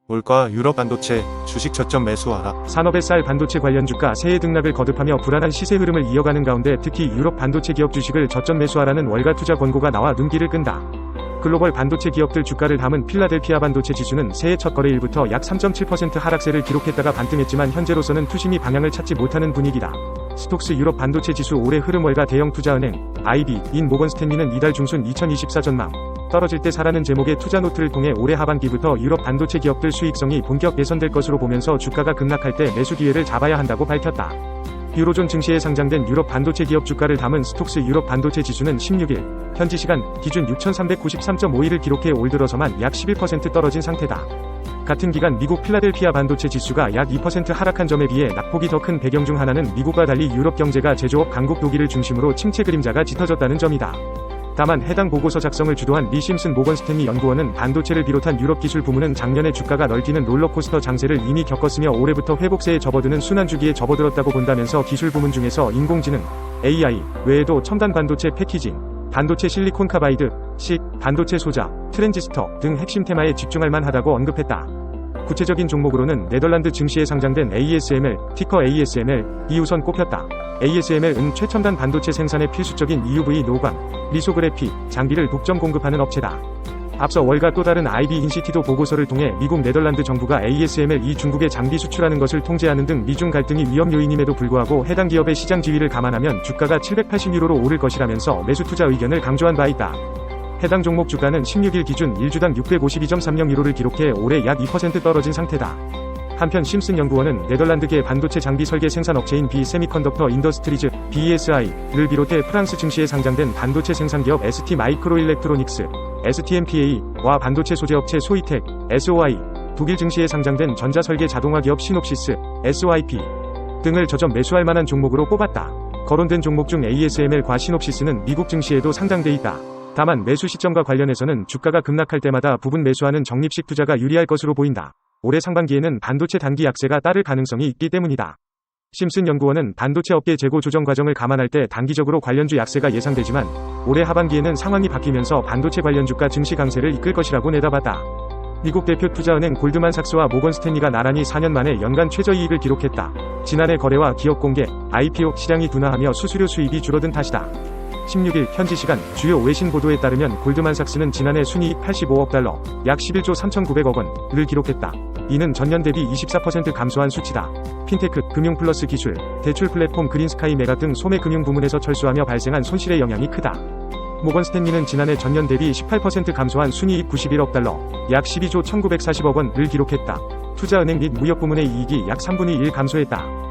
올가 유럽 반도체 주식 저점 매수하라. 산업의 쌀 반도체 관련 주가 새해 등락을 거듭하며 불안한 시세 흐름을 이어가는 가운데 특히 유럽 반도체 기업 주식을 저점 매수하라는 월가 투자 권고가 나와 눈길을 끈다. 글로벌 반도체 기업들 주가를 담은 필라델피아 반도체 지수는 새해 첫 거래일부터 약 3.7% 하락세를 기록했다가 반등했지만 현재로서는 투심이 방향을 찾지 못하는 분위기다. 스톡스 유럽 반도체 지수 올해 흐름 월가 대형 투자은행 IB인 모건스탠리는 이달 중순 2024 전망 떨어질 때 사라는 제목의 투자 노트를 통해 올해 하반기부터 유럽 반도체 기업들 수익성이 본격 개선될 것으로 보면서 주가가 급락할 때 매수 기회를 잡아야 한다고 밝혔다. 유로존 증시에 상장된 유럽 반도체 기업 주가를 담은 스톡스 유럽 반도체 지수는 16일 현지 시간 기준 6,393.51을 기록해 올 들어서만 약 11% 떨어진 상태다. 같은 기간 미국 필라델피아 반도체 지수가 약 2% 하락한 점에 비해 낙폭이 더 큰 배경 중 하나는 미국과 달리 유럽 경제가 제조업 강국 독일을 중심으로 침체 그림자가 짙어졌다는 점이다. 다만 해당 보고서 작성을 주도한 리 심슨 모건스탠리 연구원은 반도체를 비롯한 유럽 기술 부문은 작년에 주가가 널뛰는 롤러코스터 장세를 이미 겪었으며 올해부터 회복세에 접어드는 순환주기에 접어들었다고 본다면서 기술 부문 중에서 인공지능, AI 외에도 첨단 반도체 패키징, 반도체 실리콘 카바이드, 식, 반도체 소자, 트랜지스터 등 핵심 테마에 집중할 만하다고 언급했다. 구체적인 종목으로는 네덜란드 증시에 상장된 ASML, 티커 ASML이 우선 꼽혔다. ASML은 최첨단 반도체 생산에 필수적인 EUV 노광, 리소그래피, 장비를 독점 공급하는 업체다. 앞서 월가 또 다른 IB 인시티도 보고서를 통해 미국 네덜란드 정부가 ASML이 중국에 장비 수출하는 것을 통제하는 등 미중 갈등이 위험 요인임에도 불구하고 해당 기업의 시장 지위를 감안하면 주가가 780유로로 오를 것이라면서 매수 투자 의견을 강조한 바 있다. 해당 종목 주가는 16일 기준 1주당 652.30유로를 기록해 올해 약 2% 떨어진 상태다. 한편 심슨 연구원은 네덜란드계 반도체 장비 설계 생산 업체인 B 세미컨덕터 인더스트리즈 BESI를 비롯해 프랑스 증시에 상장된 반도체 생산 기업 ST 마이크로일렉트로닉스 STMPA와 반도체 소재 업체 소이텍 SOI, 독일 증시에 상장된 전자 설계 자동화 기업 시놉시스 SYP 등을 저점 매수할 만한 종목으로 꼽았다. 거론된 종목 중 ASML과 시놉시스는 미국 증시에도 상장돼 있다. 다만 매수 시점과 관련해서는 주가가 급락할 때마다 부분 매수하는 적립식 투자가 유리할 것으로 보인다. 올해 상반기에는 반도체 단기 약세가 따를 가능성이 있기 때문이다. 심슨 연구원은 반도체 업계 재고 조정 과정을 감안할 때 단기적으로 관련주 약세가 예상되지만 올해 하반기에는 상황이 바뀌면서 반도체 관련 주가 증시 강세를 이끌 것이라고 내다봤다. 미국 대표 투자은행 골드만삭스와 모건스탠리가 나란히 4년 만에 연간 최저이익을 기록했다. 지난해 거래와 기업 공개, IPO 시장이 둔화하며 수수료 수입이 줄어든 탓이다. 16일 현지 시간 주요 외신 보도에 따르면 골드만삭스는 지난해 순이익 85억 달러, 약 11조 3,900억 원을 기록했다. 이는 전년 대비 24% 감소한 수치다. 핀테크, 금융 플러스 기술, 대출 플랫폼 그린스카이 메가 등 소매 금융 부문에서 철수하며 발생한 손실의 영향이 크다. 모건스탠리는 지난해 전년 대비 18% 감소한 순이익 91억 달러, 약 12조 1,940억 원을 기록했다. 투자은행 및 무역 부문의 이익이 약 3분의 1 감소했다.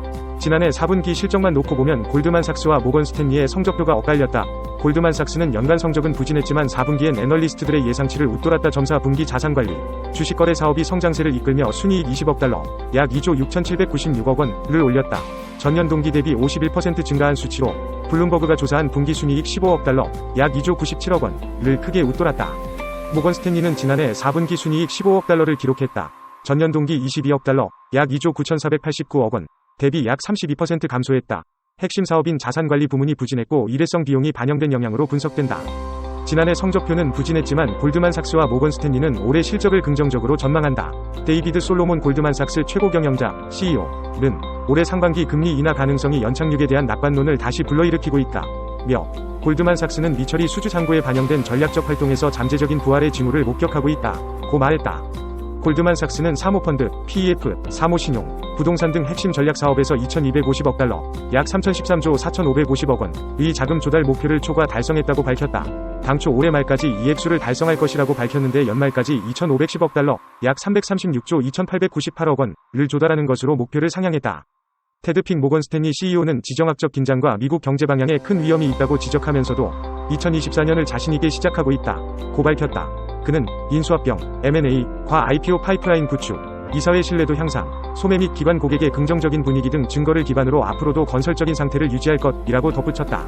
지난해 4분기 실적만 놓고 보면 골드만삭스와 모건스탠리의 성적표가 엇갈렸다. 골드만삭스는 연간 성적은 부진했지만 4분기엔 애널리스트들의 예상치를 웃돌았다. 점사 분기 자산관리, 주식거래 사업이 성장세를 이끌며 순이익 20억 달러, 약 2조 6,796억 원을 올렸다. 전년 동기 대비 51% 증가한 수치로 블룸버그가 조사한 분기 순이익 15억 달러, 약 2조 97억 원을 크게 웃돌았다. 모건스탠리는 지난해 4분기 순이익 15억 달러를 기록했다. 전년 동기 22억 달러, 약 2조 9,489억 원, 대비 약 32% 감소했다. 핵심 사업인 자산관리 부문이 부진했고 일회성 비용이 반영된 영향으로 분석된다. 지난해 성적표는 부진했지만 골드만삭스와 모건스탠리는 올해 실적을 긍정적으로 전망한다. 데이비드 솔로몬 골드만삭스 최고 경영자 CEO는 올해 상반기 금리 인하 가능성이 연착륙에 대한 낙관론을 다시 불러일으키고 있다. 골드만삭스는 미처리 수주 창구에 반영된 전략적 활동에서 잠재적인 부활의 징후를 목격하고 있다. 고 말했다. 골드만삭스는 사모펀드, PEF, 사모신용, 부동산 등 핵심 전략 사업에서 2,250억 달러, 약 3,013조 4,550억 원의 자금 조달 목표를 초과 달성했다고 밝혔다. 당초 올해 말까지 이 액수를 달성할 것이라고 밝혔는데 연말까지 2,510억 달러, 약 336조 2,898억 원을 조달하는 것으로 목표를 상향했다. 테드픽 모건스탠리 CEO는 지정학적 긴장과 미국 경제 방향에 큰 위험이 있다고 지적하면서도 2024년을 자신있게 시작하고 있다. 고 밝혔다. 그는 인수합병, M&A과 IPO 파이프라인 구축, 이사회 신뢰도 향상, 소매 및 기관 고객의 긍정적인 분위기 등 증거를 기반으로 앞으로도 건설적인 상태를 유지할 것이라고 덧붙였다.